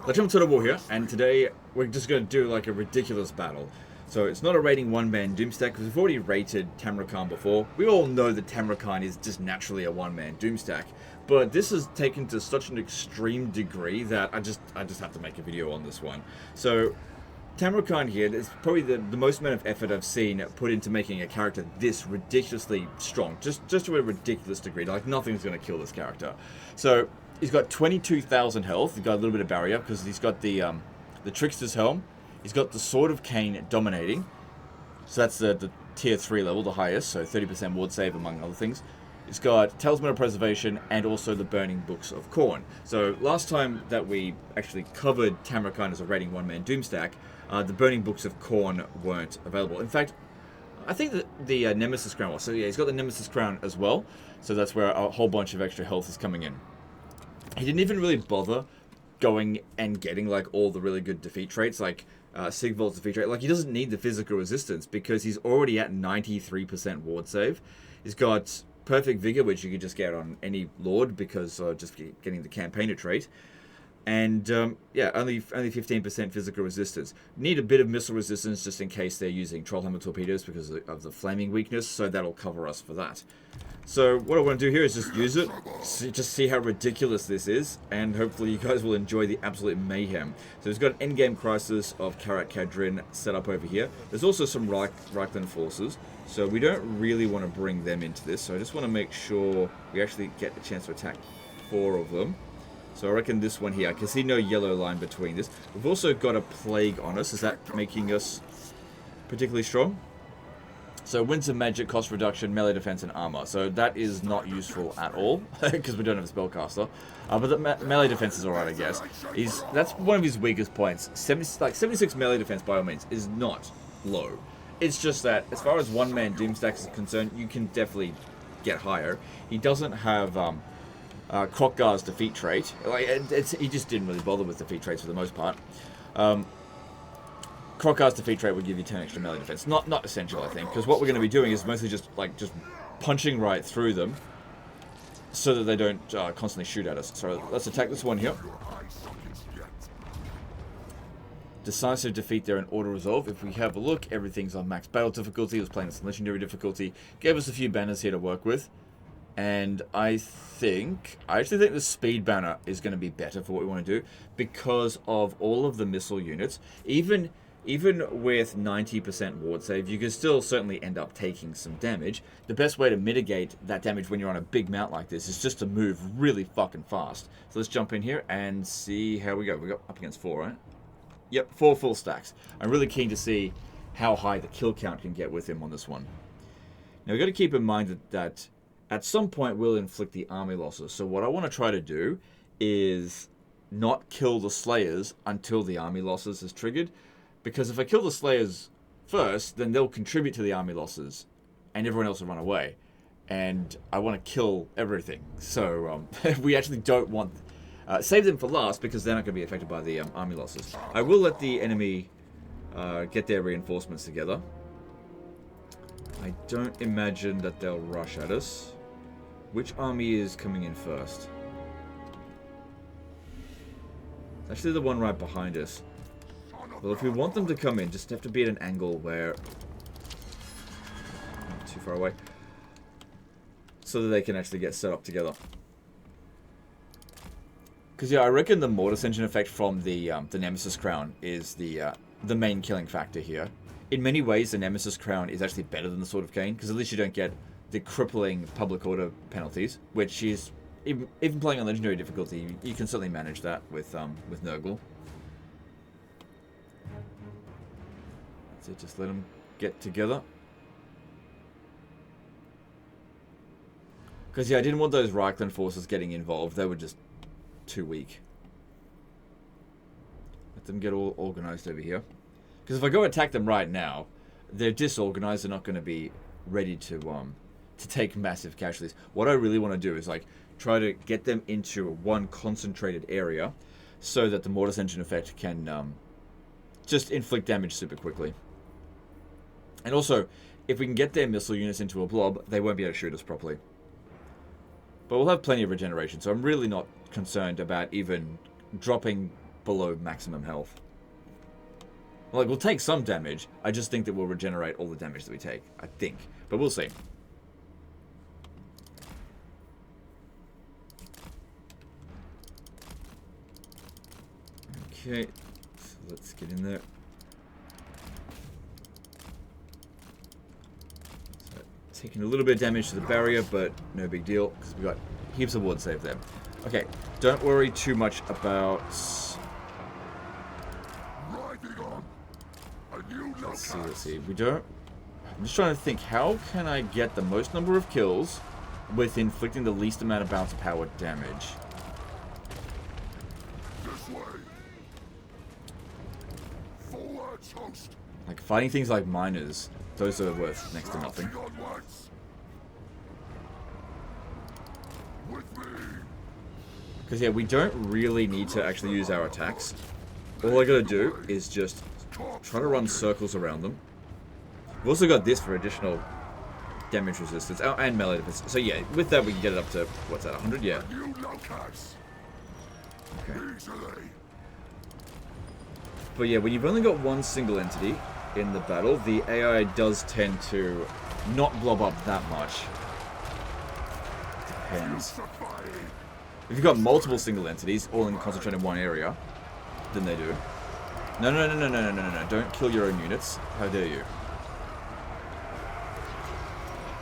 Legend Total War here, and today we're just going to do like a ridiculous battle. So it's not a rating one-man Doomstack, because we've already rated Tamurkhan before. We all know that Tamurkhan is just naturally a one-man Doomstack, but this is taken to such an extreme degree that I just have to make a video on this one. So Tamurkhan here is probably the most amount of effort I've seen put into making a character this ridiculously strong, just to a ridiculous degree. Like nothing's going to kill this character. So he's got 22,000 health. He's got a little bit of barrier because he's got the Trickster's Helm. He's got the Sword of Cain dominating. So that's the tier 3 level, the highest. So 30% ward save among other things. He's got Talisman of Preservation and also the Burning Books of Khorne. So last time that we actually covered Tamurkhan as a rating one-man Doomstack, the Burning Books of Khorne weren't available. In fact, I think that the Nemesis Crown was. So yeah, he's got the Nemesis Crown as well. So that's where a whole bunch of extra health is coming in. He didn't even really bother going and getting like all the really good defeat traits, like Sigvald's defeat trait. Like he doesn't need the physical resistance because he's already at 93% ward save. He's got Perfect Vigor, which you could just get on any Lord because just getting the Campaigner trait. And yeah, only 15% physical resistance. Need a bit of missile resistance just in case they're using Trollhammer torpedoes because of the flaming weakness, so that'll cover us for that. So what I want to do here is just use it, just see how ridiculous this is, and hopefully you guys will enjoy the absolute mayhem. So he's got an endgame crisis of Karak Kadrin set up over here. There's also some Reichland forces, so we don't really want to bring them into this. So I just want to make sure we actually get a chance to attack 4 of them. So I reckon this one here, I can see no yellow line between this. We've also got a Plague on us. Is that making us particularly strong? So Winds of Magic, cost reduction, melee defense, and armor. So that is not useful at all, because we don't have a spellcaster. But the melee defense is alright, I guess. That's one of his weakest points. 76 melee defense, by all means, is not low. It's just that, as far as one-man Doomstacks is concerned, you can definitely get higher. He doesn't have Krokgar's defeat trait. Like he just didn't really bother with defeat traits for the most part. Krokgar's defeat trait would give you 10 extra melee defense. Not essential, I think, because what we're going to be doing is mostly just punching right through them, so that they don't constantly shoot at us. So let's attack this one here. Decisive defeat there in auto resolve. If we have a look, everything's on max battle difficulty. It was playing this legendary difficulty. Gave us a few banners here to work with. And I actually think the speed banner is going to be better for what we want to do because of all of the missile units. Even with 90% ward save, you can still certainly end up taking some damage. The best way to mitigate that damage when you're on a big mount like this is just to move really fucking fast. So let's jump in here and see how we go. We got up against 4, right? Yep, 4 full stacks. I'm really keen to see how high the kill count can get with him on this one. Now we've got to keep in mind that at some point we'll inflict the army losses. So what I want to try to do is not kill the Slayers until the army losses is triggered. Because if I kill the Slayers first, then they'll contribute to the army losses. And everyone else will run away. And I want to kill everything. So we actually don't want... save them for last because they're not going to be affected by the army losses. I will let the enemy get their reinforcements together. I don't imagine that they'll rush at us. Which army is coming in first? It's actually the one right behind us. Well, if we want them to come in, just have to be at an angle where... not too far away. So that they can actually get set up together. Because yeah, I reckon the Mortis Engine effect from the Nemesis Crown is the main killing factor here. In many ways, the Nemesis Crown is actually better than the Sword of Cain, because at least you don't get the crippling public order penalties, which is, even playing on legendary difficulty, you can certainly manage that with Nurgle. So just let them get together. Because yeah, I didn't want those Reichland forces getting involved. They were just too weak. Let them get all organized over here. Because if I go attack them right now, they're disorganized. They're not going to be ready to take massive casualties. What I really want to do is try to get them into one concentrated area, so that the Mortis Engine effect can just inflict damage super quickly. And also, if we can get their missile units into a blob, they won't be able to shoot us properly. But we'll have plenty of regeneration, so I'm really not concerned about even dropping below maximum health. Like, we'll take some damage. I just think that we'll regenerate all the damage that we take. I think. But we'll see. Okay. So let's get in there. So, taking a little bit of damage to the barrier, but no big deal. Because we got heaps of ward save there. Okay. Don't worry too much about... Let's see. We don't... I'm just trying to think, how can I get the most number of kills with inflicting the least amount of bounce power damage? This way. Forwards, host. Like, fighting things like miners, those are worth next to nothing. Because, yeah, we don't really need to actually use our attacks. All I gotta do is just try to run circles around them. We've also got this for additional damage resistance. Oh, and melee defense. So yeah, with that we can get it up to, what's that, 100? Yeah. Okay. But yeah, when you've only got one single entity in the battle, the AI does tend to not blob up that much. Depends. If you've got multiple single entities, all concentrated in one area, then they do. No. Don't kill your own units. How dare you?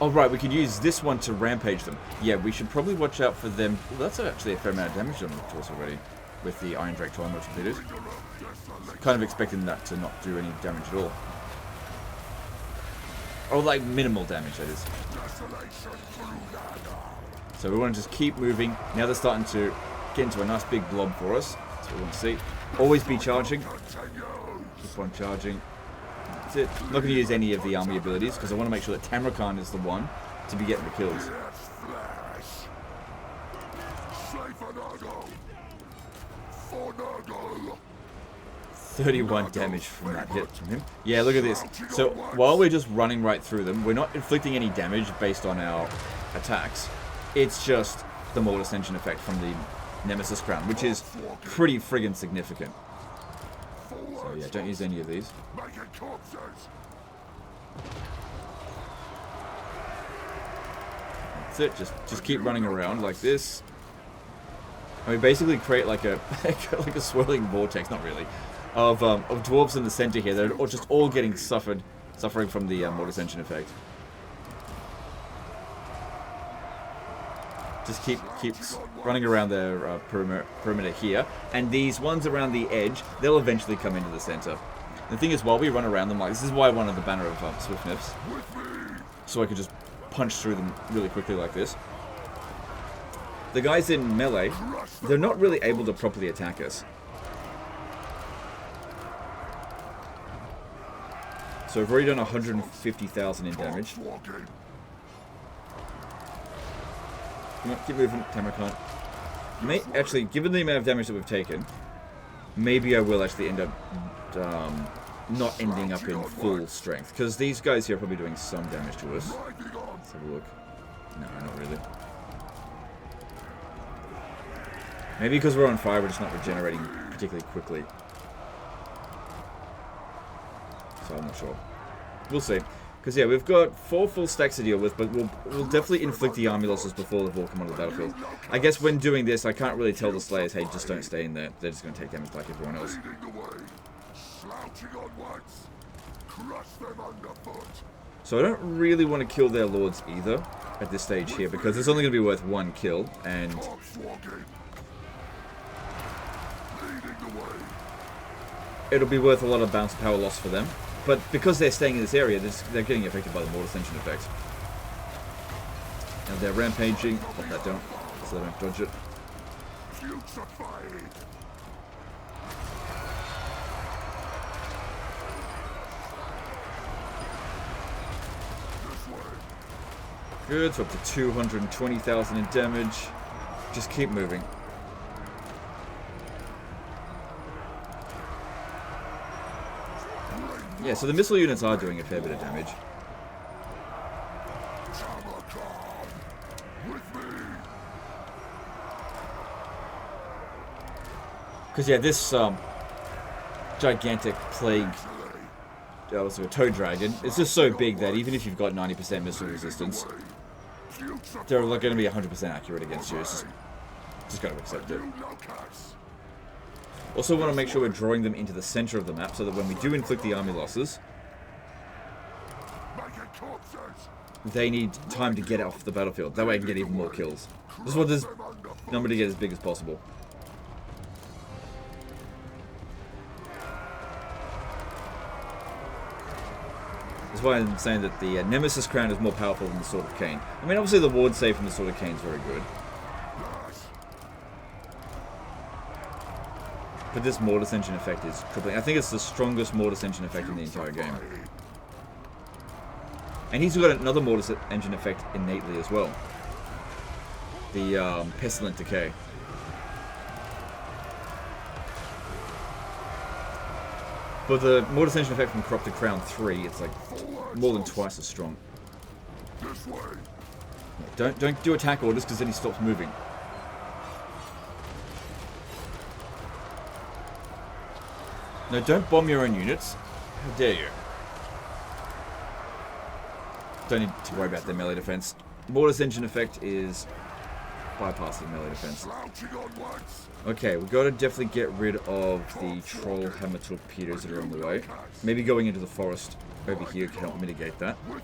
Oh, right, we could use this one to rampage them. Yeah, we should probably watch out for them. Well, that's actually a fair amount of damage done to us already with the Iron Drake Torment completed. Kind of expecting that to not do any damage at all. Or, like, minimal damage, that is. So we want to just keep moving. Now they're starting to get into a nice big blob for us. That's what we want to see. Always be charging. Keep on charging. That's it. I'm not going to use any of the army abilities because I want to make sure that Tamurkhan is the one to be getting the kills. 31 damage from that hit from him. Yeah, look at this. So while we're just running right through them, we're not inflicting any damage based on our attacks. It's just the Mortal Ascension effect from the Nemesis Crown, which is pretty friggin' significant. So yeah, don't use any of these. That's it, just keep running around like this. I mean, basically create like a like a swirling vortex, not really, of dwarves in the center here. They're just all getting suffering from the Mortal Ascension effect. Just keep running around their perimeter here, and these ones around the edge, they'll eventually come into the center. The thing is, while we run around them, like this is why I wanted the banner of Swiftness, so I could just punch through them really quickly like this. The guys in melee, they're not really able to properly attack us. So we've already done 150,000 in damage. Come on, keep moving, Tamurkhan. Actually, given the amount of damage that we've taken, maybe I will actually end up not ending up in full strength. Because these guys here are probably doing some damage to us. Let's have a look. No, not really. Maybe because we're on fire, we're just not regenerating particularly quickly. So I'm not sure. We'll see. Because yeah, we've got 4 full stacks to deal with, but we'll definitely inflict the army losses before they've all come onto the battlefield. I guess when doing this, I can't really tell the Slayers, hey, just don't stay in there. They're just going to take damage like everyone else. So I don't really want to kill their lords either at this stage here, because it's only going to be worth 1 kill, and it'll be worth a lot of bounce power loss for them. But because they're staying in this area, they're getting affected by the Mortal Ascension effect. Now they're rampaging. Pop that down so they don't dodge it. Good, so up to 220,000 in damage. Just keep moving. Yeah, so the missile units are doing a fair bit of damage. Because yeah, this gigantic plague, also a tow dragon, it's just so big that even if you've got 90% missile resistance, they're like going to be 100% accurate against you. It's just got to accept it. Also want to make sure we're drawing them into the center of the map so that when we do inflict the army losses, they need time to get off the battlefield. That way I can get even more kills. Just want this number to get as big as possible. That's why I'm saying that the Nemesis Crown is more powerful than the Sword of Cain. I mean, obviously the ward save from the Sword of Cain is very good. But this Mortis Engine effect is crippling. I think it's the strongest Mortis Engine effect in the entire game. And he's got another Mortis Engine effect innately as well. The Pestilent Decay. But the Mortis Engine effect from Corrupted Crown 3, it's like more than twice as strong. Don't do attack orders because then he stops moving. No, don't bomb your own units. How dare you? Don't need to worry about their melee defense. Mortis Engine effect is bypassing melee defense. Okay, we've got to definitely get rid of the troll hammer torpedoes that are on the way. Maybe going into the forest over here can help mitigate that. And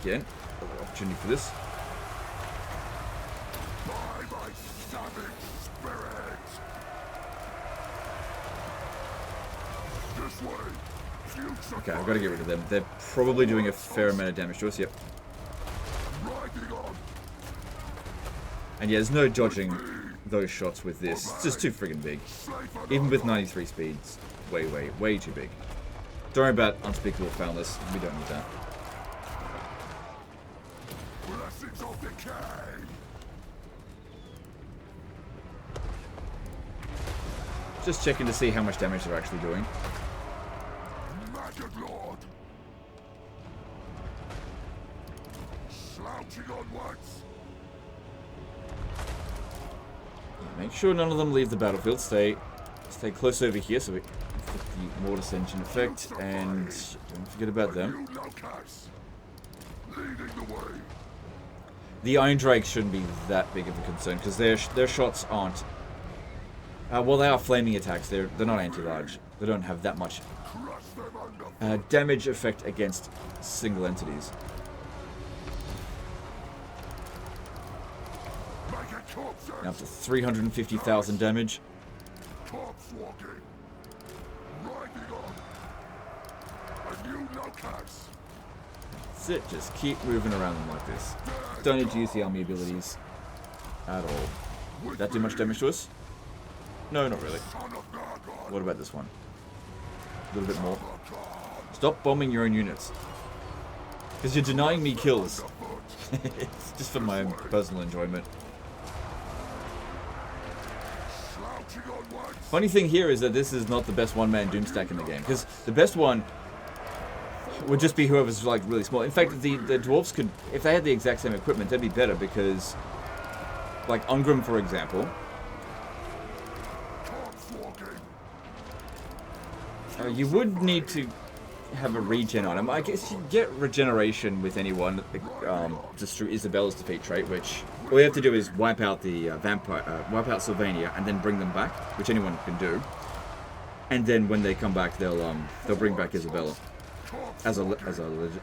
again, another opportunity for this. Okay, I've got to get rid of them. They're probably doing a fair amount of damage to us, yep. And yeah, there's no dodging those shots with this. It's just too friggin' big. Even with 93 speeds. Way too big. Don't worry about unspeakable foulness. We don't need that. Just checking to see how much damage they're actually doing. Make sure none of them leave the battlefield. Stay close over here so we get the Mortis Engine effect, and don't forget about them. The Iron Drakes shouldn't be that big of a concern because their shots aren't. Well, they are flaming attacks. They're not anti-large. They don't have that much damage effect against single entities. Now up to 350,000 damage. That's it. Just keep moving around them like this. Don't need to use the army abilities at all. Did that do much damage to us? No, not really. What about this one? A little bit more. Stop bombing your own units. Because you're denying me kills. It's just for my own personal enjoyment. Funny thing here is that this is not the best one-man doom stack in the game. Because the best one would just be whoever's like really small. In fact, the dwarves could, if they had the exact same equipment, they'd be better because, like Ungrim, for example, you would need to have a regen item. I guess you get regeneration with anyone, just through Isabella's defeat trait, which all you have to do is wipe out the wipe out Sylvania and then bring them back, which anyone can do. And then when they come back, they'll bring back Isabella as a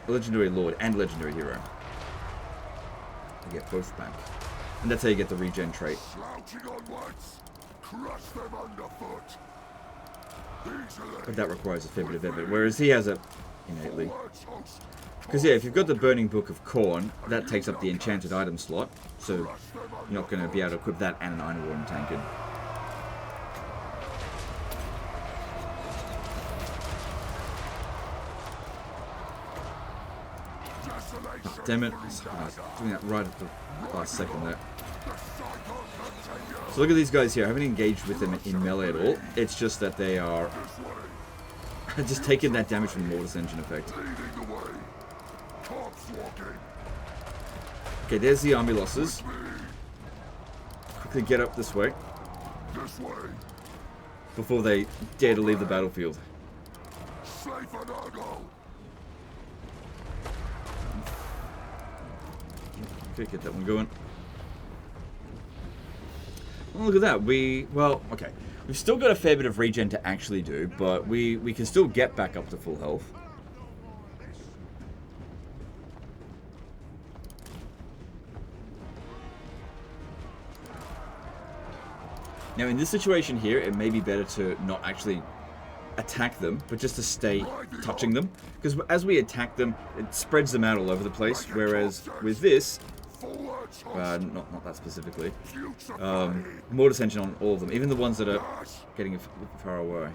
legendary lord and legendary hero. You get both back, and that's how you get the regen trait. But that requires a fair bit of effort, whereas he has it innately. Because yeah, if you've got the Burning Book of Khorne, that takes up the enchanted item slot, so you're not going to be able to equip that and an Iron Warden Tankard. Oh, damn it, doing that right at the last second there. So look at these guys here. I haven't engaged with them in melee at all. It's just that they are just taking that damage from the Mortis Engine effect. Okay, there's the army losses. Quickly get up this way. This way. before they dare to leave the battlefield. Safe and go. Okay, get that one going. Well, look at that. Well, okay. We've still got a fair bit of regen to actually do, but we can still get back up to full health. Now, in this situation here, it may be better to not actually attack them, but just to stay touching them. Because as we attack them, it spreads them out all over the place, whereas with this, not that specifically, more attention on all of them, even the ones that are getting far away.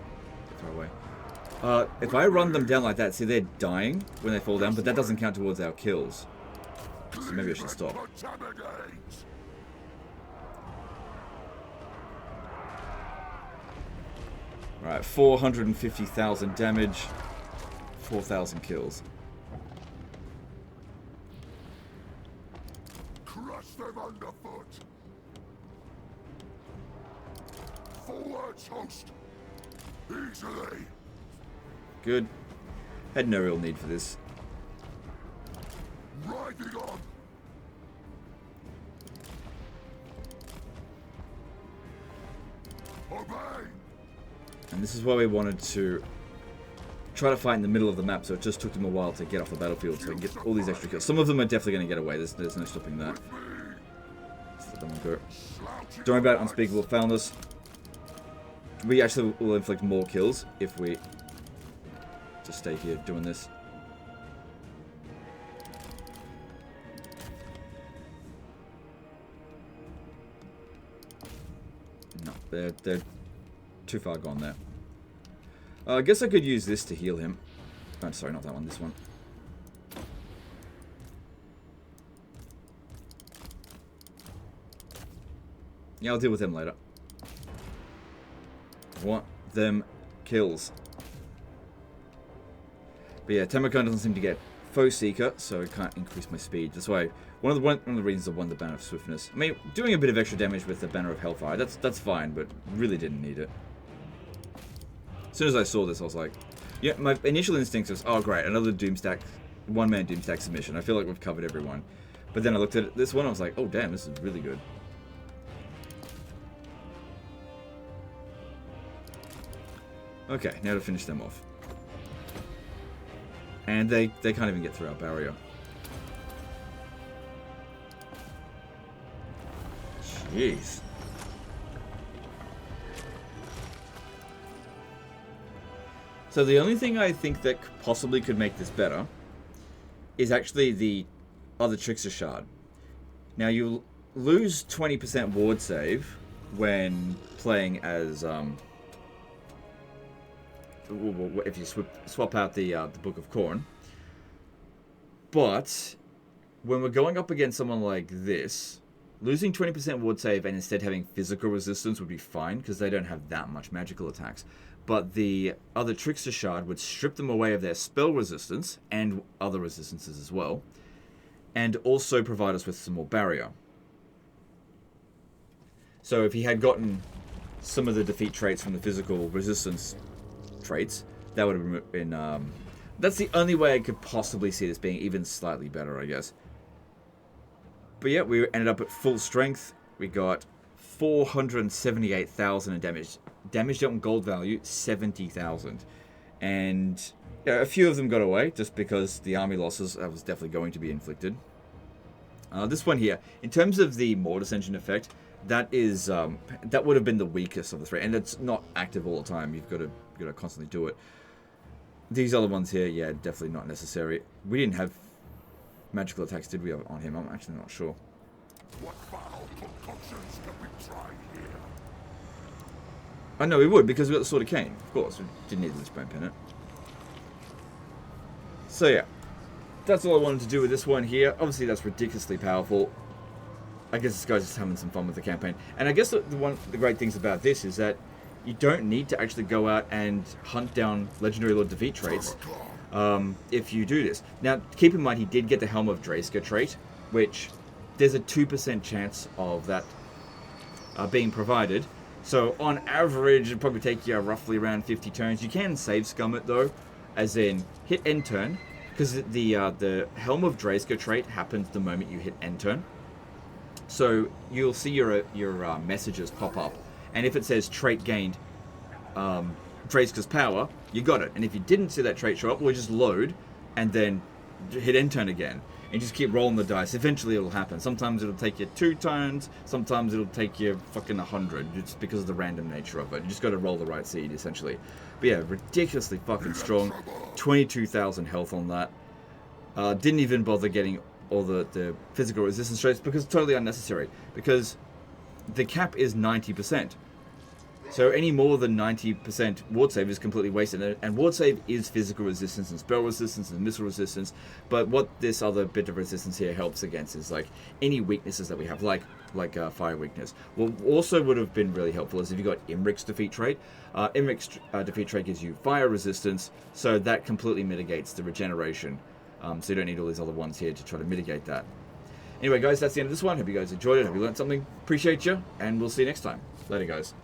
If I run them down like that, see, they're dying when they fall down, but that doesn't count towards our kills. So maybe I should stop. Right, 450,000 damage, 4,000 kills. Crush them underfoot. Forwards, host. Easily. Good. Had no real need for this. Riding on. Obey. And this is why we wanted to try to fight in the middle of the map, so it just took them a while to get off the battlefield so we can get all these extra kills. Some of them are definitely going to get away, there's no stopping that. Let's let them go. Don't worry about unspeakable foulness. We actually will inflict more kills if we just stay here doing this. No, they're too far gone there. I guess I could use this to heal him. Oh, sorry, not that one, this one. Yeah, I'll deal with him later. I want them kills. But yeah, Tamurkhan doesn't seem to get Foe Seeker, so I can't increase my speed. That's why one of the reasons I won the Banner of Swiftness. I mean, doing a bit of extra damage with the Banner of Hellfire, that's fine, but really didn't need it. As soon as I saw this, I was like, yeah, my initial instinct was, oh great, another Doomstack, one-man Doomstack submission. I feel like we've covered everyone. But then I looked at this one, I was like, oh damn, this is really good. Okay, now to finish them off. And they can't even get through our barrier. Jeez. So the only thing I think that possibly could make this better is actually the other Trickster Shard. Now you lose 20% ward save when playing as if you swap out the Book of Corn. But when we're going up against someone like this, losing 20% ward save and instead having physical resistance would be fine because they don't have that much magical attacks. But the other Trickster Shard would strip them away of their spell resistance and other resistances as well, and also provide us with some more barrier. So if he had gotten some of the defeat traits from the physical resistance traits, that would have been... that's the only way I could possibly see this being even slightly better, I guess. But yeah, we ended up at full strength. We got 478,000 in damage. Damage dealt in gold value, 70,000. And yeah, a few of them got away, just because the army losses was definitely going to be inflicted. This one here, in terms of the Mortis Engine effect, that is that would have been the weakest of the three, and it's not active all the time. You've got to constantly do it. These other ones here, yeah, definitely not necessary. We didn't have magical attacks, did we, on him? I'm actually not sure. What foul concoctions can we try here? I know we would, because we got the Sword of Cain. Of course, we didn't need the Lichbone Pennant. So yeah, that's all I wanted to do with this one here. Obviously, that's ridiculously powerful. I guess this guy's just having some fun with the campaign. And I guess the great things about this is that you don't need to actually go out and hunt down Legendary Lord defeat traits if you do this. Now, keep in mind, he did get the Helm of Draiska trait, which there's a 2% chance of that being provided. So on average, it'd probably take you roughly around 50 turns. You can save scum it though, as in hit end turn, because the Helm of Draeska trait happens the moment you hit end turn. So you'll see your messages pop up, and if it says trait gained Draeska's power, you got it. And if you didn't see that trait show up, we'll just load and then hit end turn again. And just keep rolling the dice. Eventually it'll happen. Sometimes it'll take you 2 turns, sometimes it'll take you fucking 100, just because of the random nature of it. You just gotta roll the right seed, essentially. But yeah, ridiculously fucking strong. 22,000 health on that. Didn't even bother getting all the physical resistance traits because it's totally unnecessary. Because the cap is 90%. So any more than 90% ward save is completely wasted. And ward save is physical resistance and spell resistance and missile resistance. But what this other bit of resistance here helps against is like any weaknesses that we have, like fire weakness. What also would have been really helpful is if you got Imric's defeat trait. Imric's defeat trait gives you fire resistance, so that completely mitigates the regeneration. So you don't need all these other ones here to try to mitigate that. Anyway, guys, that's the end of this one. Hope you guys enjoyed it. Hope you learned something. Appreciate you, and we'll see you next time. Later, guys.